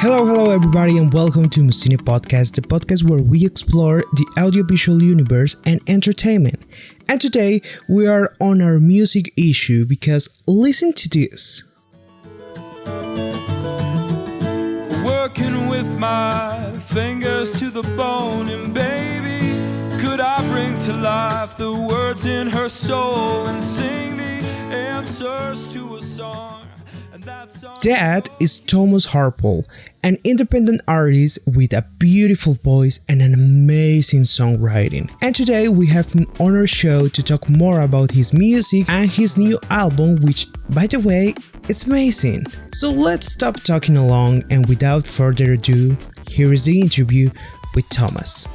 Hello, everybody, and welcome to Muscine Podcast, the podcast where we explore the audiovisual universe and entertainment. And today, we are on our music issue because listen to this. Working with my fingers to the bone, and baby, could I bring to life the words in her soul and sing the answers to a song? That is Thomas Harpole, an independent artist with a beautiful voice and an amazing songwriting. And today we have him on our show to talk more about his music and his new album, which, by the way, is amazing. So let's stop talking along, and without further ado, here is the interview with Thomas.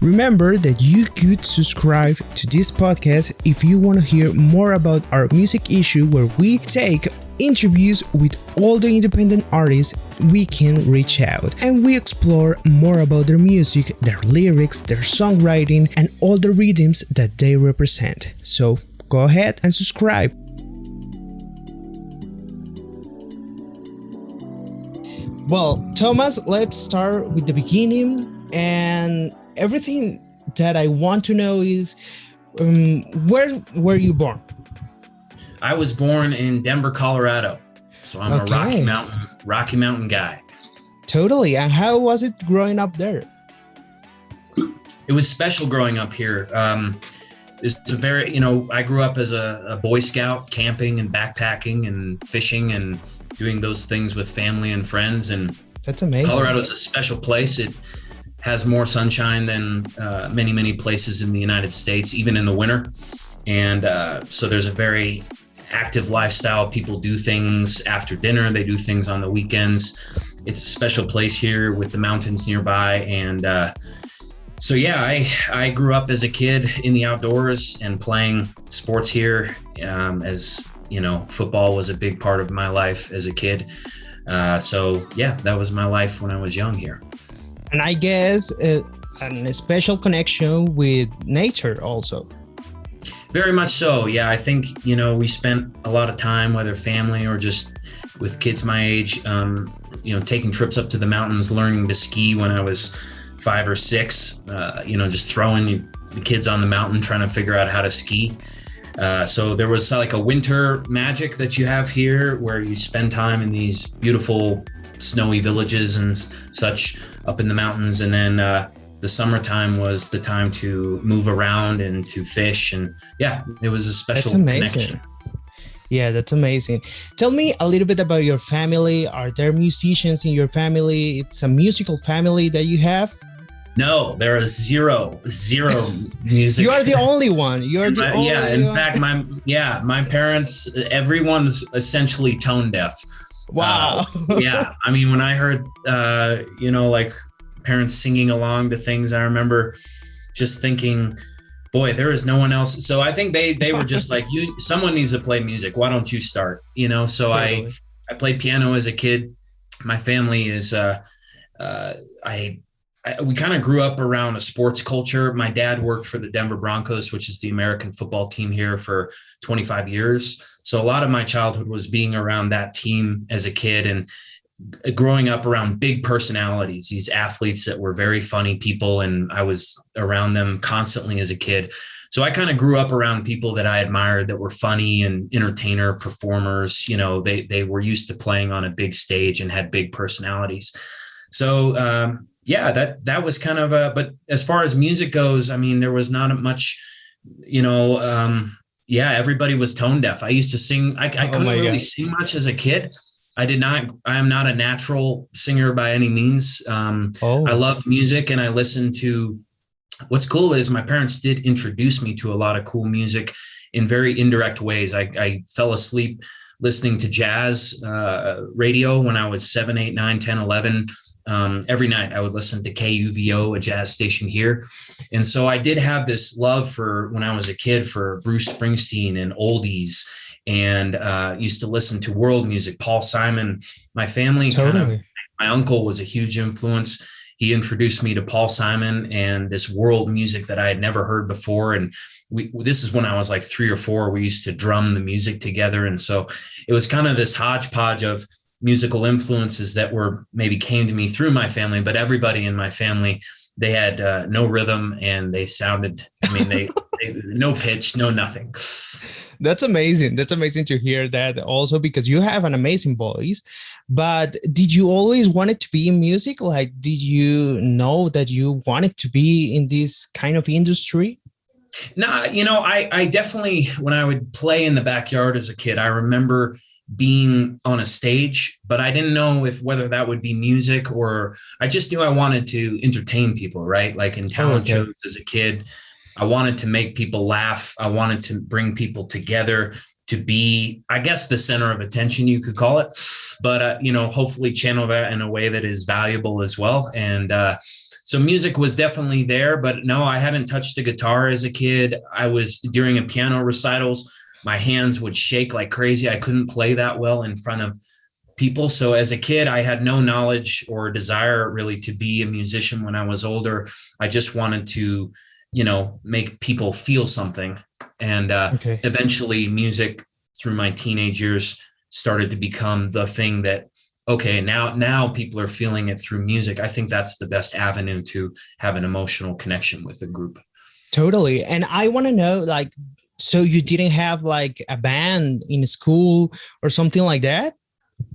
Remember that you could subscribe to this podcast if you want to hear more about our music issue, where we take interviews with all the independent artists we can reach out, and we explore more about their music, their lyrics, their songwriting, and all the rhythms that they represent. So go ahead and subscribe. Well, Thomas, let's start with the beginning, and everything that I want to know is where were you born? I was born in Denver, Colorado. So I'm a Rocky Mountain guy. Totally. And how was it growing up there? It was special growing up here. It's a very, I grew up as a Boy Scout, camping and backpacking and fishing and doing those things with family and friends. And that's amazing. Colorado is a special place. It has more sunshine than many places in the United States, even in the winter. And so there's a very active lifestyle. People do things after dinner. They do things on the weekends. It's a special place here with the mountains nearby. And I grew up as a kid in the outdoors and playing sports here. As you know, football was a big part of my life as a kid. That was my life when I was young here. And I guess a special connection with nature also. Very much so. Yeah, I think, we spent a lot of time, whether family or just with kids my age, taking trips up to the mountains, learning to ski when I was 5 or 6, just throwing the kids on the mountain, trying to figure out how to ski. So there was like a winter magic that you have here where you spend time in these beautiful snowy villages and such up in the mountains, and then the summertime was the time to move around and to fish, and it was a special connection. Yeah, that's amazing. Tell me a little bit about your family. Are there musicians in your family? It's a musical family that you have? No, there is zero music. You are the only one. You're the only one. In fact, my parents, everyone's essentially tone deaf. Wow. I mean, when I heard, like parents singing along to things, I remember just thinking, boy, there is no one else. So I think they were just like, someone needs to play music. Why don't you start? So totally. I played piano as a kid. My family is, we kind of grew up around a sports culture. My dad worked for the Denver Broncos, which is the American football team here, for 25 years. So a lot of my childhood was being around that team as a kid and growing up around big personalities, these athletes that were very funny people. And I was around them constantly as a kid. So I kind of grew up around people that I admired that were funny and entertainer performers. They were used to playing on a big stage and had big personalities. So, that was kind of but as far as music goes, I mean, there was not much, everybody was tone deaf. I used to sing. I couldn't really sing much as a kid. I am not a natural singer by any means. I loved music and I listened to, what's cool is my parents did introduce me to a lot of cool music in very indirect ways. I fell asleep listening to jazz radio when I was 7, 8, 9, 10, 11. Every night I would listen to KUVO, a jazz station here. And so I did have this love for, when I was a kid, for Bruce Springsteen and oldies, and used to listen to world music, Paul Simon. My family my uncle was a huge influence. He introduced me to Paul Simon and this world music that I had never heard before. And this is when I was like 3 or 4. We used to drum the music together. And so it was kind of this hodgepodge of musical influences that were maybe came to me through my family, but everybody in my family, they had no rhythm and they sounded, I mean, they no pitch, no nothing. That's amazing. That's amazing to hear that also, because you have an amazing voice. But did you always want it to be in music? Like, did you know that you wanted to be in this kind of industry? No, you know, I definitely, when I would play in the backyard as a kid, I remember being on a stage, but I didn't know whether that would be music, or I just knew I wanted to entertain people, right? Like in talent shows as a kid, I wanted to make people laugh. I wanted to bring people together, to be, I guess, the center of attention, you could call it, but, you know, hopefully channel that in a way that is valuable as well. And so music was definitely there, but no, I haven't touched a guitar as a kid. I was during a piano recitals, my hands would shake like crazy. I couldn't play that well in front of people. So as a kid, I had no knowledge or desire really to be a musician. When I was older, I just wanted to, you know, make people feel something. And eventually music through my teenage years started to become the thing that, okay, now people are feeling it through music. I think that's the best avenue to have an emotional connection with a group. Totally. And I want to know, like, so you didn't have like a band in school or something like that?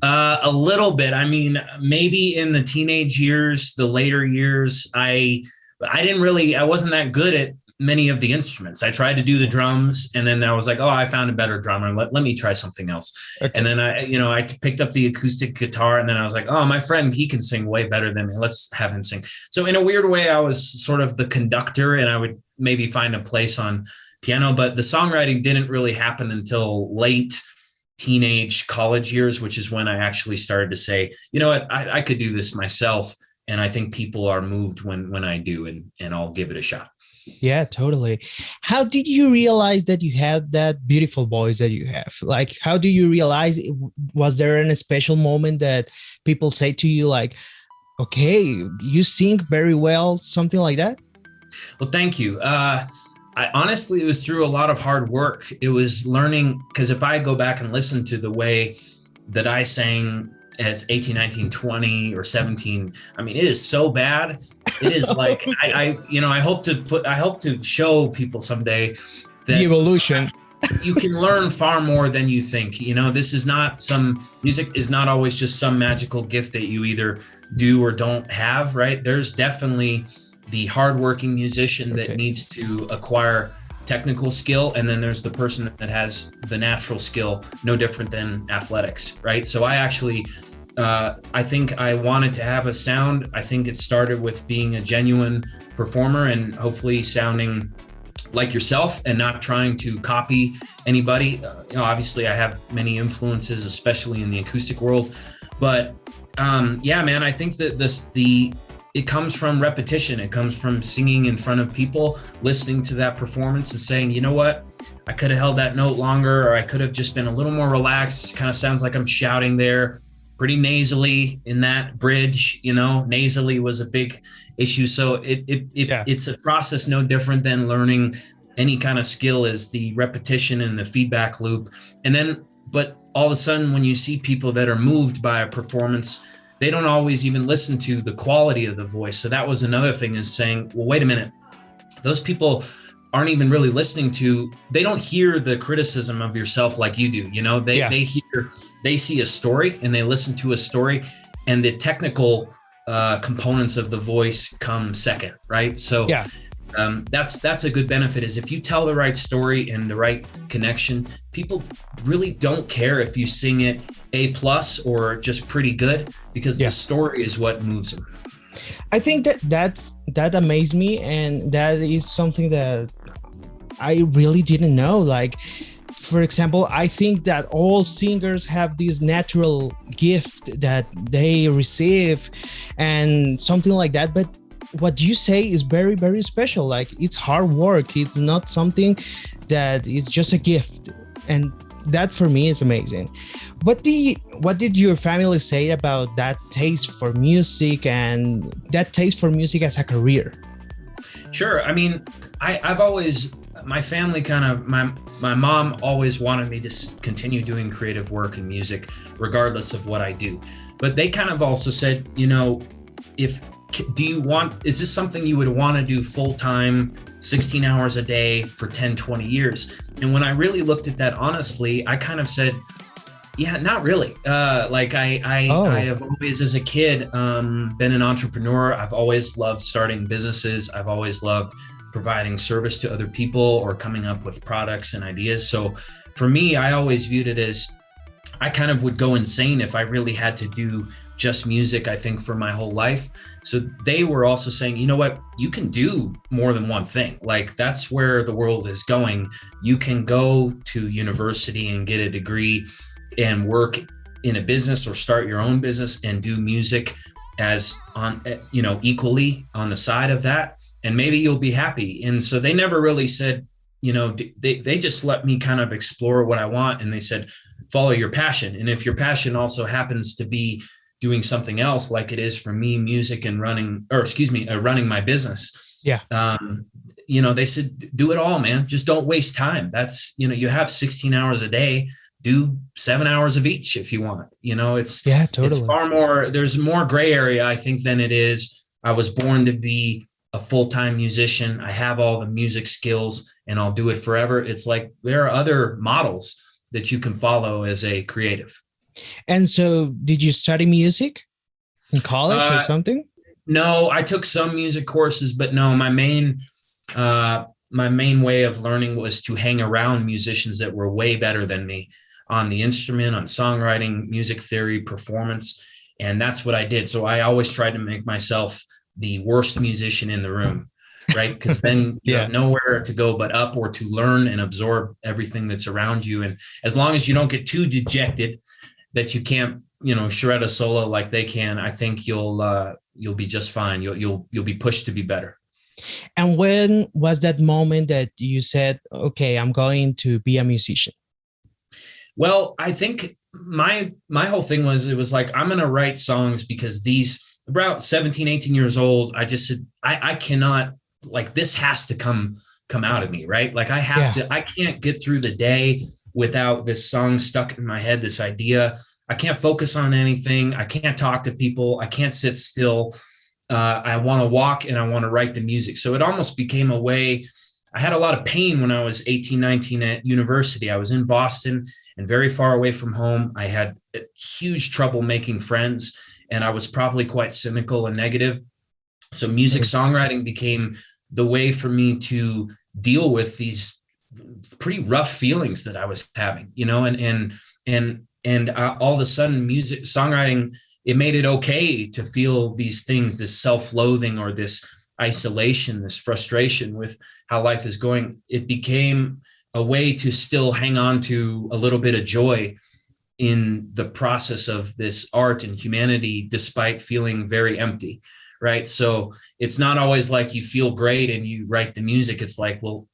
A little bit. I mean, maybe in the teenage years, the later years, I wasn't that good at many of the instruments. I tried to do the drums, and then I was like, oh, I found a better drummer. Let me try something else. Okay. And then I picked up the acoustic guitar, and then I was like, oh, my friend, he can sing way better than me. Let's have him sing. So in a weird way, I was sort of the conductor, and I would maybe find a place on piano, but the songwriting didn't really happen until late teenage college years, which is when I actually started to say, you know what, I could do this myself. And I think people are moved when I do, and I'll give it a shot. Yeah, totally. How did you realize that you had that beautiful voice that you have? Like, how do you realize, was there a special moment that people say to you like, okay, you sing very well, something like that? Well, thank you. Honestly, it was through a lot of hard work. It was learning, because if I go back and listen to the way that I sang as 18, 19, 20 or 17, I mean, it is so bad. It is like, I hope to show people someday that the evolution. You can learn far more than you think. You know, this is not music is not always just some magical gift that you either do or don't have, right? There's definitely the hardworking musician that needs to acquire technical skill, and then there's the person that has the natural skill, no different than athletics, right? So I actually, I think I wanted to have a sound. I think it started with being a genuine performer and hopefully sounding like yourself and not trying to copy anybody. Obviously I have many influences, especially in the acoustic world, but yeah, man, I think that it comes from repetition. It comes from singing in front of people, listening to that performance and saying, you know what, I could have held that note longer, or I could have just been a little more relaxed. It kind of sounds like I'm shouting there pretty nasally in that bridge, you know, nasally was a big issue. So it's a process no different than learning any kind of skill, is the repetition and the feedback loop. And then, but all of a sudden when you see people that are moved by a performance, they don't always even listen to the quality of the voice. So that was another thing, is saying, well, wait a minute, those people aren't even really listening to, they don't hear the criticism of yourself like you do. You know, they see a story and they listen to a story, and the technical components of the voice come second, right? So that's a good benefit, is if you tell the right story and the right connection, people really don't care if you sing it A+ or just pretty good, because the story is what moves them. I think that amazed me, and that is something that I really didn't know. Like, for example, I think that all singers have this natural gift that they receive and something like that, but what you say is very, very special. Like, it's hard work. It's not something that is just a gift. And that for me is amazing. What did your family say about that taste for music and that taste for music as a career? Sure. I mean, I've always my family my mom always wanted me to continue doing creative work and music, regardless of what I do. But they kind of also said, is this something you would want to do full time, 16 hours a day for 10, 20 years? And when I really looked at that honestly, I kind of said, yeah, not really. I have always, as a kid, been an entrepreneur. I've always loved starting businesses. I've always loved providing service to other people or coming up with products and ideas. So for me, I always viewed it as I kind of would go insane if I really had to do just music, I think, for my whole life. So they were also saying, you know what, you can do more than one thing. Like, that's where the world is going. You can go to university and get a degree and work in a business or start your own business and do music as on, equally on the side of that. And maybe you'll be happy. And so they never really said, they just let me kind of explore what I want. And they said, follow your passion. And if your passion also happens to be doing something else, like it is for me, music and running my business. Yeah. They said, do it all, man. Just don't waste time. That's, you have 16 hours a day, do 7 hours of each if you want. It's far more, there's more gray area, I think, than it is. I was born to be a full-time musician. I have all the music skills and I'll do it forever. It's like there are other models that you can follow as a creative. And so did you study music in college or something? No, I took some music courses, but no, my main way of learning was to hang around musicians that were way better than me on the instrument, on songwriting, music theory, performance. And that's what I did. So I always tried to make myself the worst musician in the room, right? Because then you have nowhere to go but up, or to learn and absorb everything that's around you. And as long as you don't get too dejected that you can't, shred a solo like they can, I think you'll be just fine. You'll be pushed to be better. And when was that moment that you said, okay, I'm going to be a musician? Well, I think my whole thing was, it was like, I'm going to write songs because about 17, 18 years old, I just said, I cannot, like, this has to come out of me, right? Like, I can't get through the day without this song stuck in my head, this idea. I can't focus on anything. I can't talk to people. I can't sit still. I want to walk and I want to write the music. So it almost became a way. I had a lot of pain when I was 18, 19 at university. I was in Boston and very far away from home. I had huge trouble making friends, and I was probably quite cynical and negative. So music songwriting became the way for me to deal with these pretty rough feelings that I was having, and all of a sudden music songwriting, it made it okay to feel these things, this self-loathing or this isolation, this frustration with how life is going. It became a way to still hang on to a little bit of joy in the process of this art and humanity, despite feeling very empty, right? So it's not always like you feel great and you write the music. It's like, well,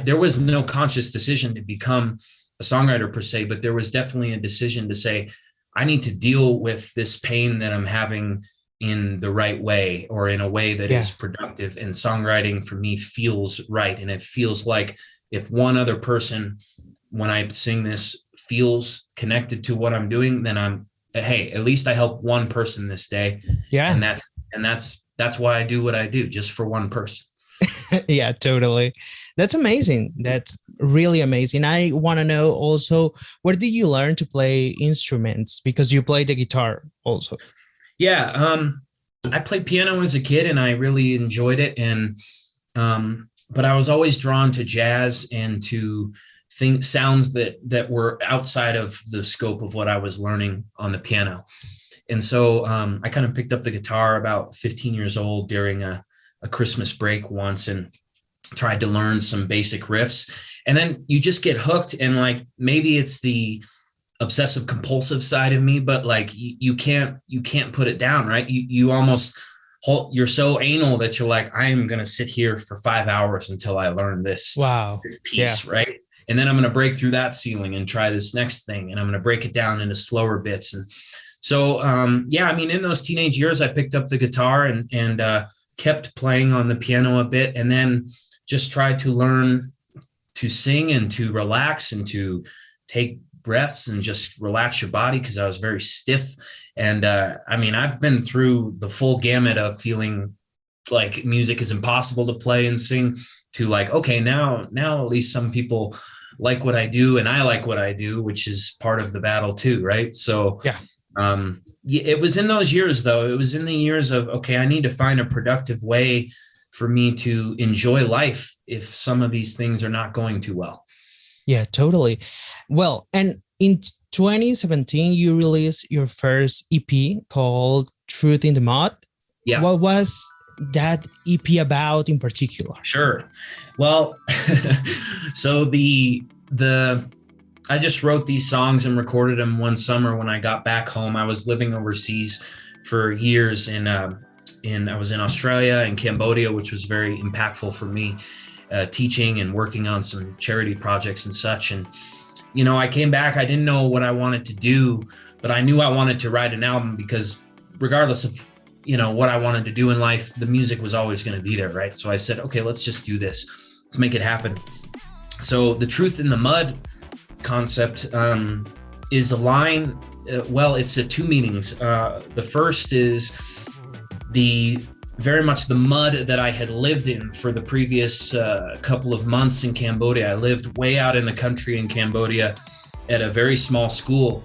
there was no conscious decision to become a songwriter per se, but there was definitely a decision to say, I need to deal with this pain that I'm having in the right way, or in a way that is productive. And songwriting for me feels right. And it feels like if one other person, when I sing this, feels connected to what I'm doing, then hey, at least I helped one person this day. Yeah. And that's why I do what I do, just for one person. Yeah, totally. That's amazing. That's really amazing. I want to know also, where did you learn to play instruments? Because you play the guitar also. Yeah. I played piano as a kid and I really enjoyed it. But I was always drawn to jazz and to sounds that were outside of the scope of what I was learning on the piano. And so I kind of picked up the guitar about 15 years old during a Christmas break once and tried to learn some basic riffs. And then you just get hooked, and like, maybe it's the obsessive compulsive side of me, but like you can't put it down, right? You almost you're so anal that you're like, I am going to sit here for 5 hours until I learn this piece. Yeah. Right. And then I'm going to break through that ceiling and try this next thing. And I'm going to break it down into slower bits. And so, in those teenage years, I picked up the guitar and kept playing on the piano a bit, and then just tried to learn to sing and to relax and to take breaths and just relax your body, because I was very stiff. And I mean, I've been through the full gamut of feeling like music is impossible to play and sing, to like, okay, now at least some people like what I do and I like what I do, which is part of the battle too, right? So it was in those years, though. It was in the years of, okay, I need to find a productive way for me to enjoy life if some of these things are not going too well. Yeah, totally. Well, and in 2017, you released your first EP called Truth in the Mud. Yeah. What was that EP about in particular? Sure. Well, so I just wrote these songs and recorded them one summer when I got back home. I was living overseas for years, and I was in Australia and Cambodia, which was very impactful for me, teaching and working on some charity projects and such. And, you know, I came back, I didn't know what I wanted to do, but I knew I wanted to write an album, because regardless of, you know, what I wanted to do in life, the music was always going to be there, right? So I said, okay, let's just do this. Let's make it happen. So the Truth in the Mud concept is a line, it's two meanings. The first is very much the mud that I had lived in for the previous couple of months in Cambodia. I lived way out in the country in Cambodia at a very small school.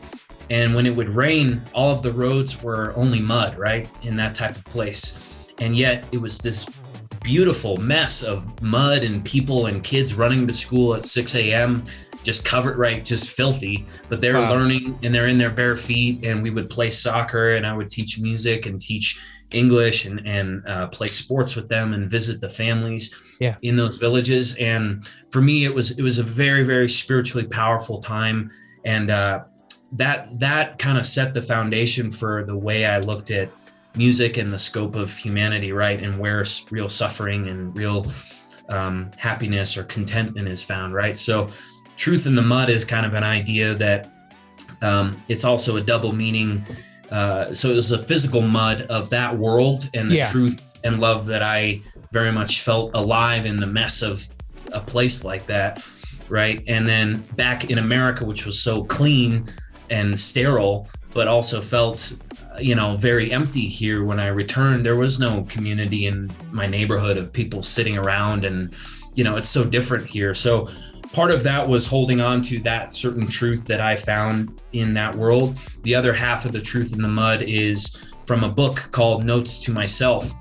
And when it would rain, all of the roads were only mud, right? In that type of place. And yet it was this beautiful mess of mud and people and kids running to school at 6 a.m., just covered, right? Just filthy, but they're learning and they're in their bare feet, and we would play soccer and I would teach music and teach English and play sports with them and visit the families in those villages. And for me, it was a very, very spiritually powerful time. And that kind of set the foundation for the way I looked at music and the scope of humanity, right? And where real suffering and real happiness or contentment is found, right? So Truth in the Mud is kind of an idea that it's also a double meaning. So it was a physical mud of that world, and the truth and love that I very much felt alive in the mess of a place like that, right? And then back in America, which was so clean and sterile, but also felt, you know, very empty here. When I returned, there was no community in my neighborhood of people sitting around, and, you know, it's so different here. So part of that was holding on to that certain truth that I found in that world. The other half of the Truth in the Mud is from a book called Notes to Myself,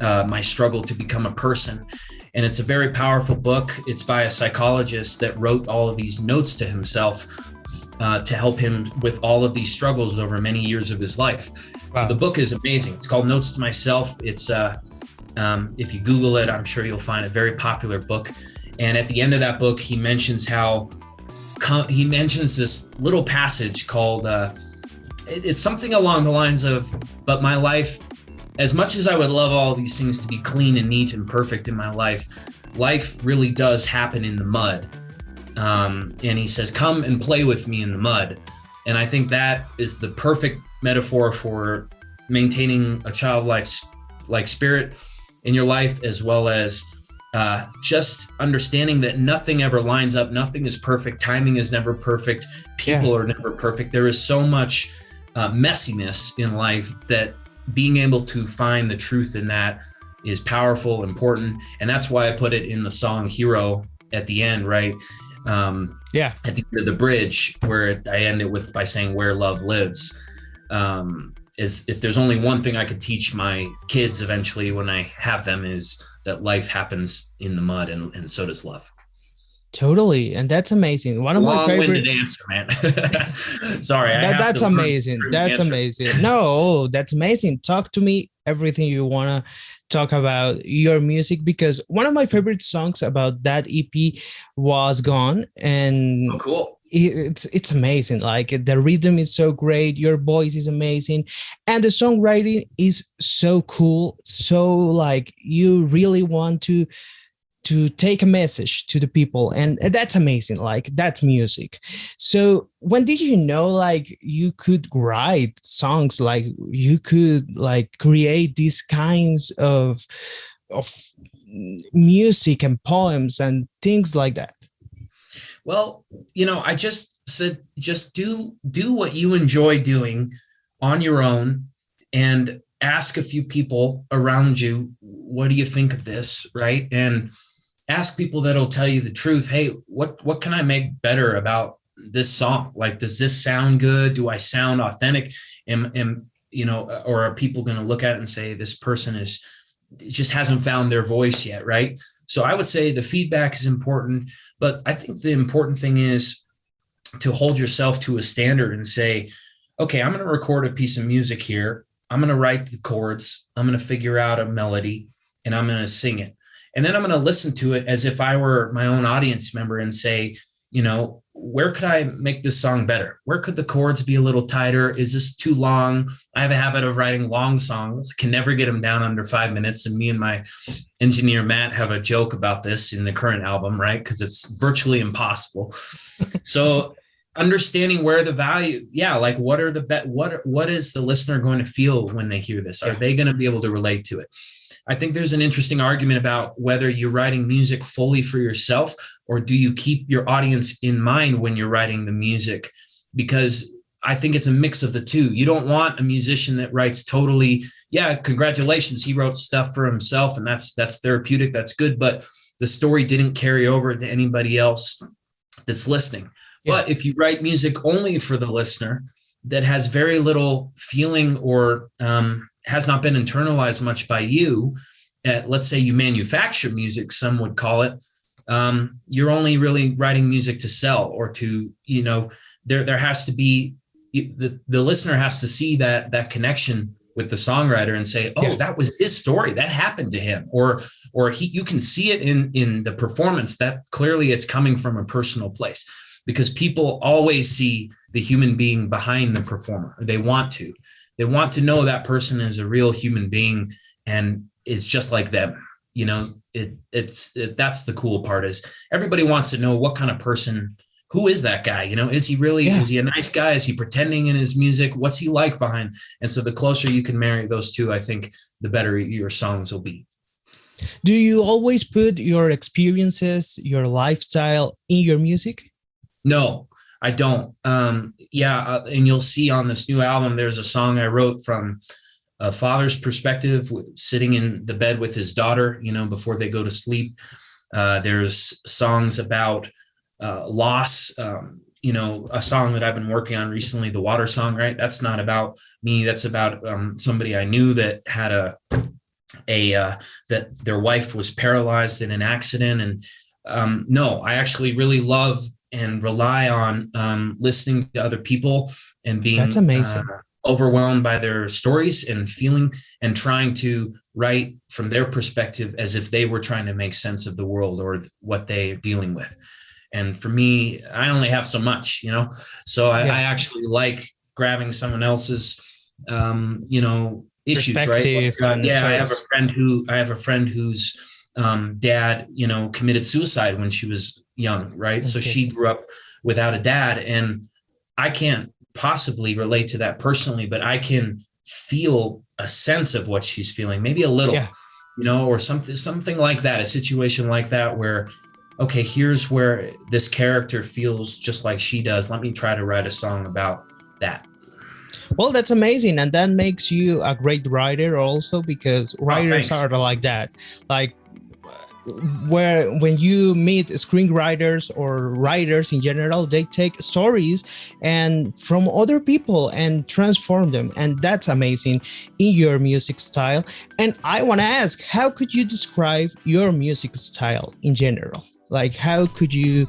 My Struggle to Become a Person. And it's a very powerful book. It's by a psychologist that wrote all of these notes to himself to help him with all of these struggles over many years of his life. Wow. So the book is amazing. It's called Notes to Myself. It's if you Google it, I'm sure you'll find a very popular book. And at the end of that book, he mentions this little passage called, it's something along the lines of, but my life, as much as I would love all these things to be clean and neat and perfect in my life really does happen in the mud. And he says, come and play with me in the mud. And I think that is the perfect metaphor for maintaining a childlike spirit in your life, as well as just understanding that nothing ever lines up. Nothing is perfect. Timing is never perfect. People are never perfect. There is so much messiness in life that being able to find the truth in that is powerful, important. And that's why I put it in the song Hero at the end, right? At the end of the bridge, where I end it by saying where love lives. Is if there's only one thing I could teach my kids eventually when I have them, is that life happens in the mud, and so does love. Totally. And that's amazing. One of my favorite long-winded answer, man. Sorry. That's amazing. That's amazing. No, that's amazing. Talk to me everything you want to talk about your music, because one of my favorite songs about that EP was Gone. And oh, cool. It's amazing. Like, the rhythm is so great, your voice is amazing, and the songwriting is so cool. So like, you really want to take a message to the people, and that's amazing. Like, that's music. So when did you know like you could write songs, like you could like create these kinds of music and poems and things like that? Well, I just said, just do what you enjoy doing on your own, and ask a few people around you, what do you think of this? Right. And ask people that'll tell you the truth. Hey, what can I make better about this song? Like, does this sound good? Do I sound authentic? Or are people going to look at it and say, this person just hasn't found their voice yet. Right. So I would say the feedback is important, but I think the important thing is to hold yourself to a standard and say, okay, I'm going to record a piece of music here. I'm going to write the chords. I'm going to figure out a melody, and I'm going to sing it. And then I'm going to listen to it as if I were my own audience member and say, where could I make this song better? Where could the chords be a little tighter? Is this too long? I have a habit of writing long songs, can never get them down under 5 minutes. And me and my engineer, Matt, have a joke about this in the current album, right? Because it's virtually impossible. So understanding where the value, like what is the listener going to feel when they hear this? Are they going to be able to relate to it? I think there's an interesting argument about whether you're writing music fully for yourself, or do you keep your audience in mind when you're writing the music? Because I think it's a mix of the two. You don't want a musician that writes totally, congratulations, he wrote stuff for himself and that's therapeutic, that's good, but the story didn't carry over to anybody else that's listening. Yeah. But if you write music only for the listener that has very little feeling or has not been internalized much by you, let's say you manufacture music, some would call it, you're only really writing music to sell, or to, there has to be, the listener has to see that connection with the songwriter and say, that was his story, that happened to him, or you can see it in the performance that clearly it's coming from a personal place, because people always see the human being behind the performer. They want to know that person is a real human being and is just like them. That's the cool part, is everybody wants to know what kind of person, who is that guy? Is he really, is he a nice guy? Is he pretending in his music? What's he like behind? And so the closer you can marry those two, I think the better your songs will be. Do you always put your experiences, your lifestyle in your music? No, I don't. And you'll see on this new album, there's a song I wrote from a father's perspective, sitting in the bed with his daughter, before they go to sleep. There's songs about loss, a song that I've been working on recently, the Water Song, right? That's not about me. That's about somebody I knew that had that their wife was paralyzed in an accident. And no, I actually really love and rely on listening to other people and being that's amazing. Overwhelmed by their stories and feeling, and trying to write from their perspective as if they were trying to make sense of the world or what they're dealing with. And for me, I only have so much, so I actually like grabbing someone else's, issues, right? Like, I have a friend whose dad, committed suicide when she was young, right? Okay. So she grew up without a dad, and I can't possibly relate to that personally, but I can feel a sense of what she's feeling, maybe a little, or something like that, a situation like that where, okay, here's where this character feels just like she does. Let me try to write a song about that. Well, that's amazing. And that makes you a great writer also, because writers are like that. Like, when you meet screenwriters or writers in general, they take stories and from other people and transform them. And that's amazing in your music style. And I want to ask, how could you describe your music style in general? Like, how could you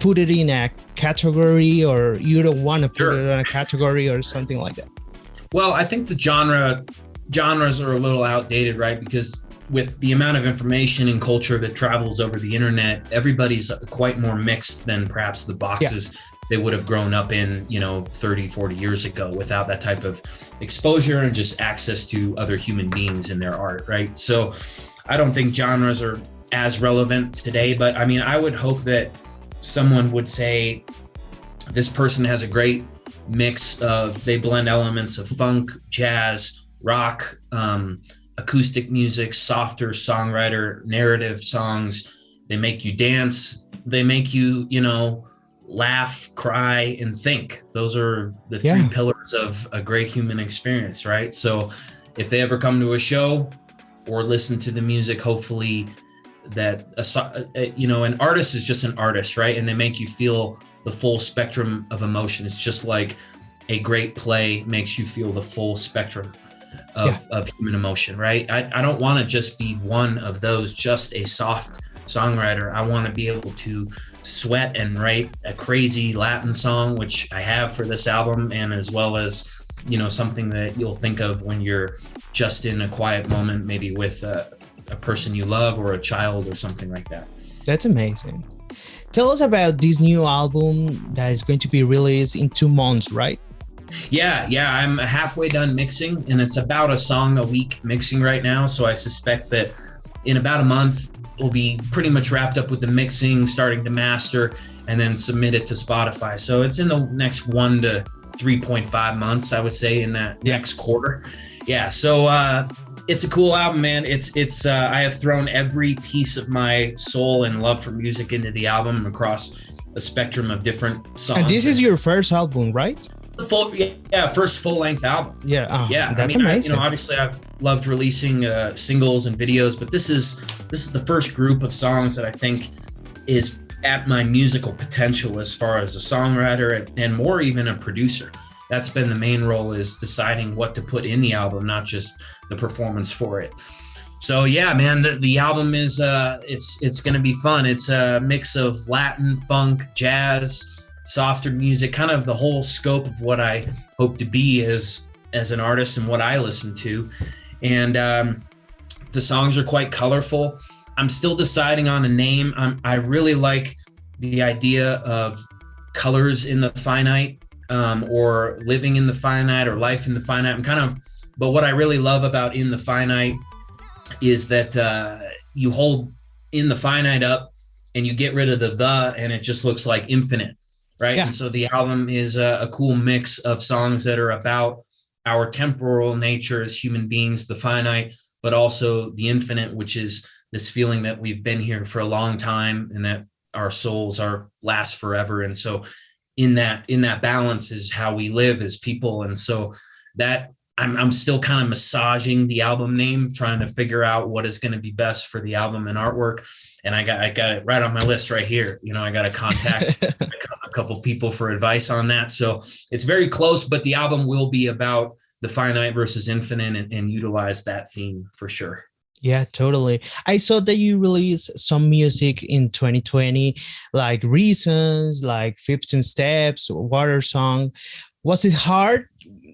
put it in a category, or you don't want to put it in a category or something like that? Well, I think the genres are a little outdated, right? Because with the amount of information and culture that travels over the internet, everybody's quite more mixed than perhaps the boxes they would have grown up in, 30, 40 years ago, without that type of exposure and just access to other human beings in their art, right? So I don't think genres are as relevant today, but I mean, I would hope that someone would say this person has a great mix of, they blend elements of funk, jazz, rock, acoustic music, softer songwriter, narrative songs. They make you dance. They make you, laugh, cry, and think. Those are the three pillars of a great human experience, right? So if they ever come to a show or listen to the music, hopefully that, an artist is just an artist, right? And they make you feel the full spectrum of emotion. It's just like a great play makes you feel the full spectrum of human emotion, right? I don't want to just be one of those, just a soft songwriter. I want to be able to sweat and write a crazy Latin song, which I have for this album, and as well as, something that you'll think of when you're just in a quiet moment, maybe with a person you love or a child or something like that. That's amazing. Tell us about this new album that is going to be released in 2 months, right? Yeah, I'm halfway done mixing, and it's about a song a week mixing right now. So I suspect that in about a month, we'll be pretty much wrapped up with the mixing, starting to master, and then submit it to Spotify. So it's in the next 1 to 3.5 months, I would say, in that next quarter. Yeah, so it's a cool album, man. It's I have thrown every piece of my soul and love for music into the album across a spectrum of different songs. And this is your first album, right? First full-length album. That's amazing. Obviously I've loved releasing singles and videos, but this is the first group of songs that I think is at my musical potential as far as a songwriter and more even a producer. That's been the main role, is deciding what to put in the album, not just the performance for it. So yeah, man, the album is it's going to be fun. It's a mix of Latin, funk, jazz, softer music, kind of the whole scope of what I hope to be as an artist and what I listen to. And the songs are quite colorful. I'm still deciding on a name. I really like the idea of colors in the finite, or living in the finite, or life in the finite. But what I really love about In the Finite is that you hold In the Finite up and you get rid of the, and it just looks like infinite, right? Yeah. And so the album is a cool mix of songs that are about our temporal nature as human beings, the finite, but also the infinite, which is this feeling that we've been here for a long time and that our souls last forever. And so in that balance is how we live as people. And so that I'm still kind of massaging the album name, trying to figure out what is going to be best for the album and artwork. And I got it right on my list right here. I got to contact a couple people for advice on that. So it's very close, but the album will be about the finite versus infinite and utilize that theme for sure. Yeah, totally. I saw that you released some music in 2020, like Reasons, like 15 Steps, Water Song. Was it hard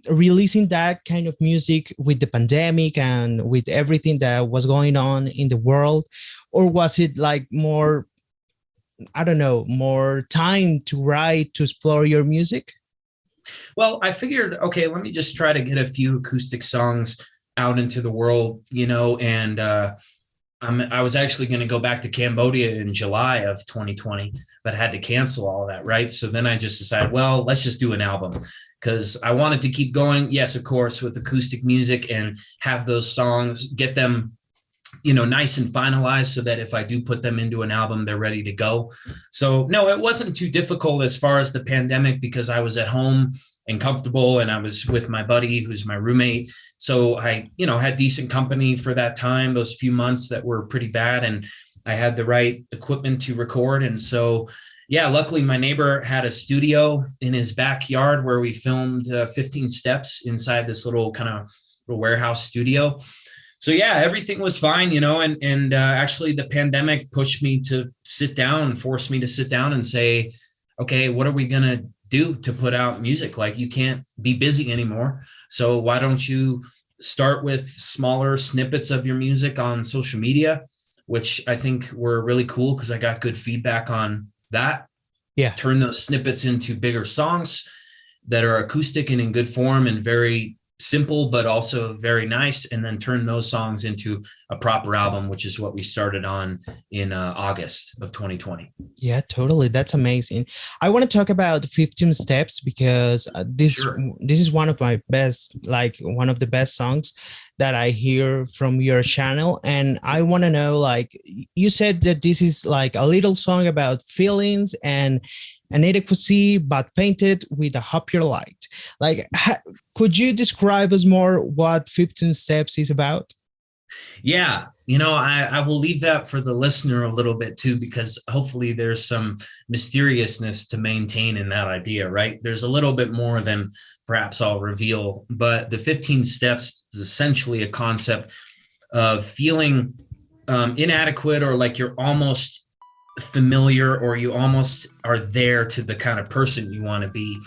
releasing that kind of music with the pandemic and with everything that was going on in the world? Or was it like more, more time to write, to explore your music? Well, I figured, okay, let me just try to get a few acoustic songs out into the world, and I was actually going to go back to Cambodia in July of 2020, but had to cancel all of that, right? So then I just decided, well, let's just do an album, because I wanted to keep going, yes, of course, with acoustic music and have those songs, get them, nice and finalized so that if I do put them into an album, they're ready to go. So no, it wasn't too difficult as far as the pandemic, because I was at home and comfortable, and I was with my buddy who's my roommate. So I, had decent company for that time, those few months that were pretty bad, and I had the right equipment to record. And so, yeah, luckily my neighbor had a studio in his backyard where we filmed 15 Steps inside this little kind of warehouse studio. So yeah, everything was fine, and actually the pandemic forced me to sit down and say, okay, what are we going to do to put out music? Like, you can't be busy anymore. So why don't you start with smaller snippets of your music on social media, which I think were really cool because I got good feedback on that. Yeah. Turn those snippets into bigger songs that are acoustic and in good form and very simple, but also very nice, and then turn those songs into a proper album, which is what we started on in August of 2020. Yeah, totally. That's amazing. I want to talk about 15 Steps because this is one of the best songs that I hear from your channel. And I want to know, like, you said that this is like a little song about feelings, and inadequacy, but painted with a happier light. Like, could you describe us more what 15 Steps is about? Yeah, I will leave that for the listener a little bit too, because hopefully there's some mysteriousness to maintain in that idea, right? There's a little bit more than perhaps I'll reveal, but the 15 steps is essentially a concept of feeling inadequate, or like you're almost familiar, or you almost are there to the kind of person you want to be.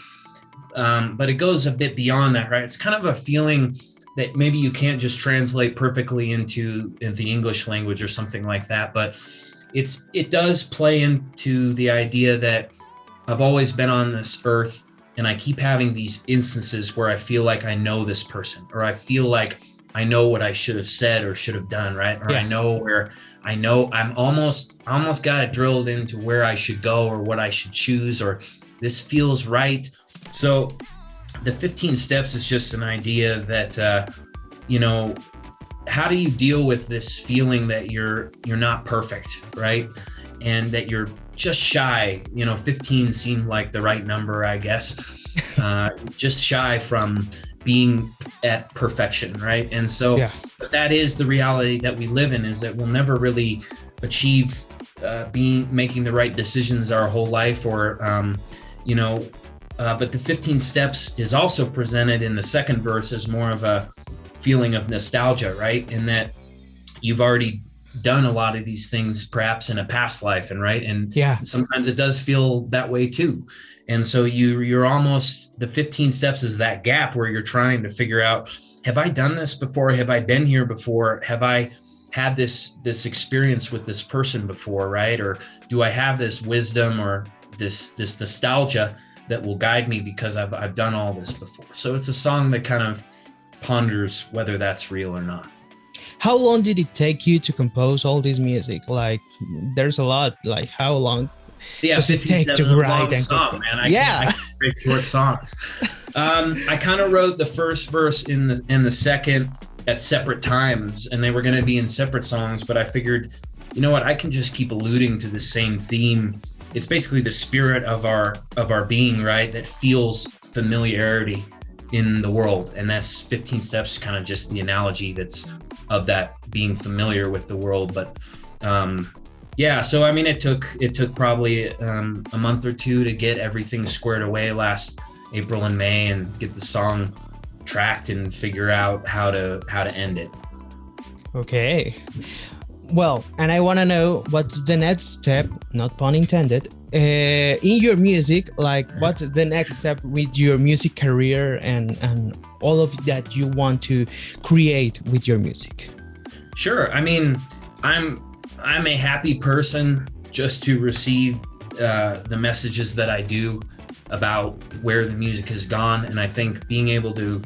But it goes a bit beyond that, right? It's kind of a feeling that maybe you can't just translate perfectly into the English language or something like that. But it does play into the idea that I've always been on this earth, and I keep having these instances where I feel like I know this person, or I feel like I know what I should have said or should have done, right? Or I know I'm almost got it drilled into where I should go or what I should choose, or this feels right. So the 15 steps is just an idea that, how do you deal with this feeling that you're not perfect, right? And that you're just shy, 15 seemed like the right number, I guess, just shy from being at perfection, right? And so but that is the reality that we live in, is that we'll never really achieve making the right decisions our whole life, or, but the 15 steps is also presented in the second verse as more of a feeling of nostalgia, right? In that you've already done a lot of these things perhaps in a past life, and sometimes it does feel that way too. And so you're almost, the 15 steps is that gap where you're trying to figure out, have I done this before? Have I been here before? Have I had this experience with this person before, right? Or do I have this wisdom or this nostalgia that will guide me because I've done all this before? So it's a song that kind of ponders whether that's real or not. How long did it take you to compose all this music? Like, there's a lot. Like, how long does it take to write and song, man? I can't write short songs. I kind of wrote the first verse in the second at separate times, and they were going to be in separate songs. But I figured, you know what? I can just keep alluding to the same theme. It's basically the spirit of our being, right? That feels familiarity in the world, and that's 15 steps, kind of just the analogy that's of that being familiar with the world. But so I mean, it took probably a month or two to get everything squared away last April and May, and get the song tracked and figure out how to end it. Okay. Well, and I want to know what's the next step, not pun intended, in your music. Like, what's the next step with your music career and all of that you want to create with your music? Sure. I mean, I'm a happy person just to receive the messages that I do about where the music has gone. And I think being able to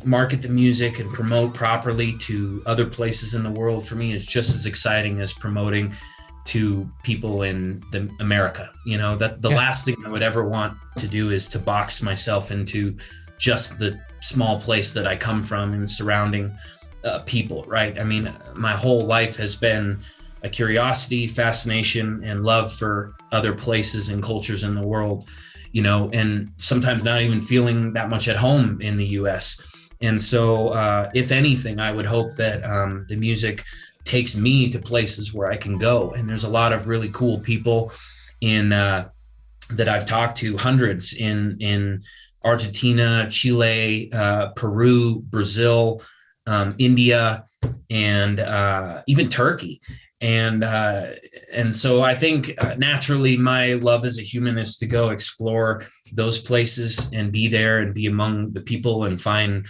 market the music and promote properly to other places in the world, for me, is just as exciting as promoting to people in America. That the last thing I would ever want to do is to box myself into just the small place that I come from and surrounding people, right? I mean, my whole life has been a curiosity, fascination, and love for other places and cultures in the world, and sometimes not even feeling that much at home in the US. And so, if anything, I would hope that the music takes me to places where I can go. And there's a lot of really cool people that I've talked to, hundreds in Argentina, Chile, Peru, Brazil, India, and even Turkey. And so I think naturally my love as a human is to go explore those places and be there and be among the people and find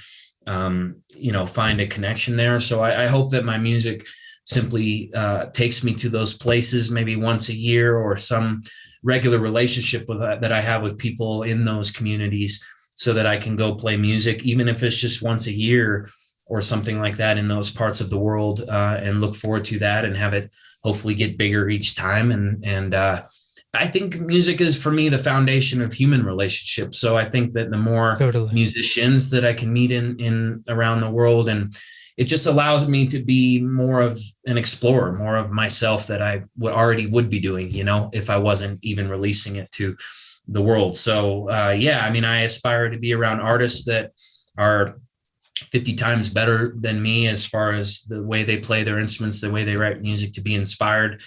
a connection there. So I hope that my music simply takes me to those places maybe once a year, or some regular relationship that I have with people in those communities, so that I can go play music, even if it's just once a year or something like that in those parts of the world, and look forward to that and have it hopefully get bigger each time. And I think music is, for me, the foundation of human relationships. So I think that the more musicians that I can meet in around the world, and it just allows me to be more of an explorer, more of myself that I already would be doing, if I wasn't even releasing it to the world. So I mean, I aspire to be around artists that are 50 times better than me as far as the way they play their instruments, the way they write music, to be inspired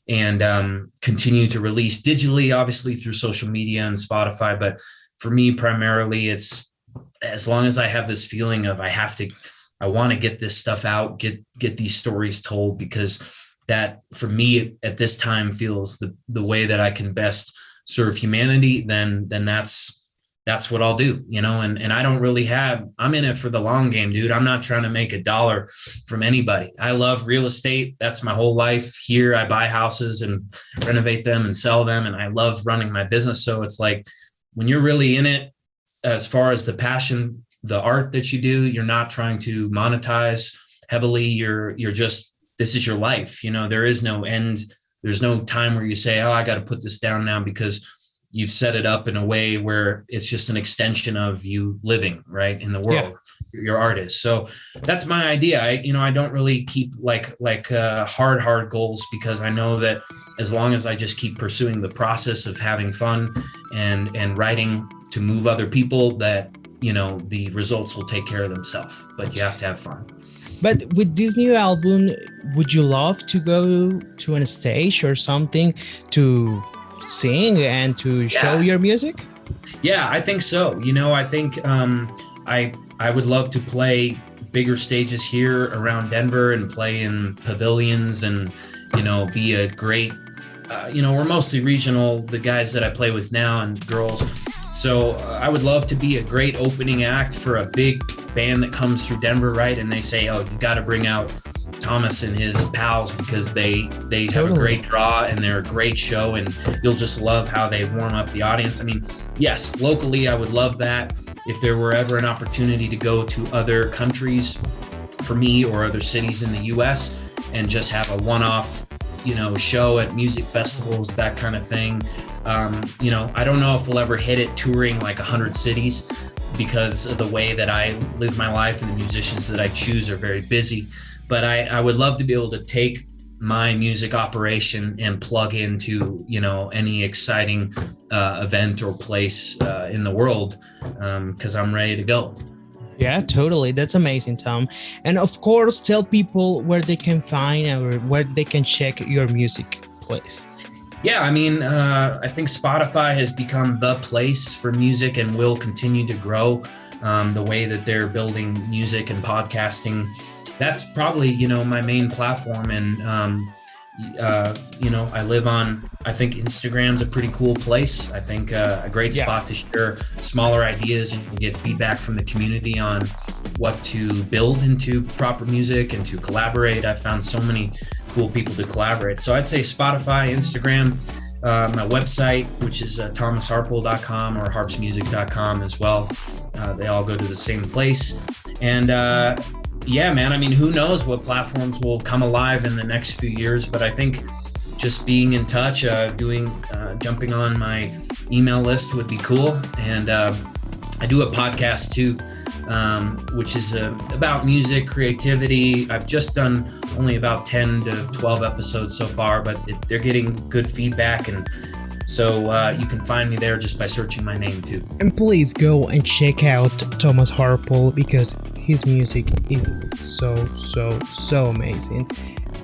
and continue to release digitally, obviously through social media and Spotify. But for me, primarily, it's as long as I have this feeling of I want to get this stuff out, get these stories told, because that for me at this time feels the way that I can best serve humanity, then that's what I'll do, and I don't really I'm in it for the long game, dude. I'm not trying to make a dollar from anybody. I love real estate. That's my whole life here. I buy houses and renovate them and sell them. And I love running my business. So it's like, when you're really in it, as far as the passion, the art that you do, you're not trying to monetize heavily. You're just, this is your life. There is no end. There's no time where you say, oh, I got to put this down now, because you've set it up in a way where it's just an extension of you living right in the world. Yeah. Your artist. So that's my idea. I don't really keep like hard goals, because I know that as long as I just keep pursuing the process of having fun and writing to move other people, that, the results will take care of themselves, but you have to have fun. But with this new album, would you love to go to a stage or something to sing and to show your music? Yeah, I think so. I think I would love to play bigger stages here around Denver and play in pavilions and, be a great, we're mostly regional, the guys that I play with now and girls. So I would love to be a great opening act for a big band that comes through Denver, right? And they say, oh, you got to bring out Thomas and his pals, because they have a great draw and they're a great show, and you'll just love how they warm up the audience. I mean, yes, locally, I would love that. If there were ever an opportunity to go to other countries for me, or other cities in the US, and just have a one-off, show at music festivals, that kind of thing. I don't know if we'll ever hit it touring like 100 cities, because of the way that I live my life, and the musicians that I choose are very busy. But I would love to be able to take my music operation and plug into, any exciting event or place in the world, because I'm ready to go. Yeah, totally. That's amazing, Tom. And of course, tell people where they can find or where they can check your music, please. Yeah, I mean, I think Spotify has become the place for music and will continue to grow the way that they're building music and podcasting. That's probably, my main platform. And, I live on, I think Instagram's a pretty cool place. I think a great spot to share smaller ideas and get feedback from the community on what to build into proper music and to collaborate. I've found so many cool people to collaborate. So I'd say Spotify, Instagram, my website, which is thomasharpole.com or harpsmusic.com as well. They all go to the same place. And yeah, man, I mean, who knows what platforms will come alive in the next few years, but I think just being in touch, jumping on my email list would be cool. And I do a podcast too, which is about music, creativity. I've just done only about 10 to 12 episodes so far, but they're getting good feedback. And so you can find me there just by searching my name too. And please go and check out Thomas Harpole, because his music is so amazing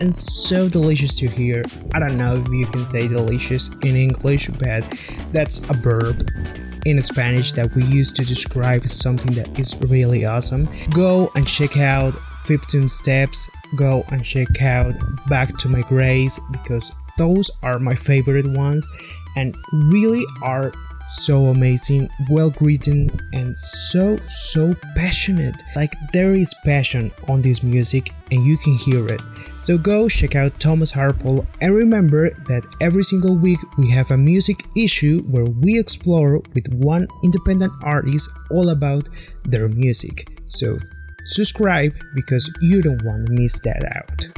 and so delicious to hear. I don't know if you can say delicious in English, but that's a verb in Spanish that we use to describe something that is really awesome. Go and check out 15 Steps. Go and check out Back to My Grace, because those are my favorite ones and really are so amazing, well written, and so passionate. Like, there is passion on this music and you can hear it. So go check out Thomas Harpole, and remember that every single week we have a music issue where we explore with one independent artist all about their music. So subscribe, because you don't want to miss that out.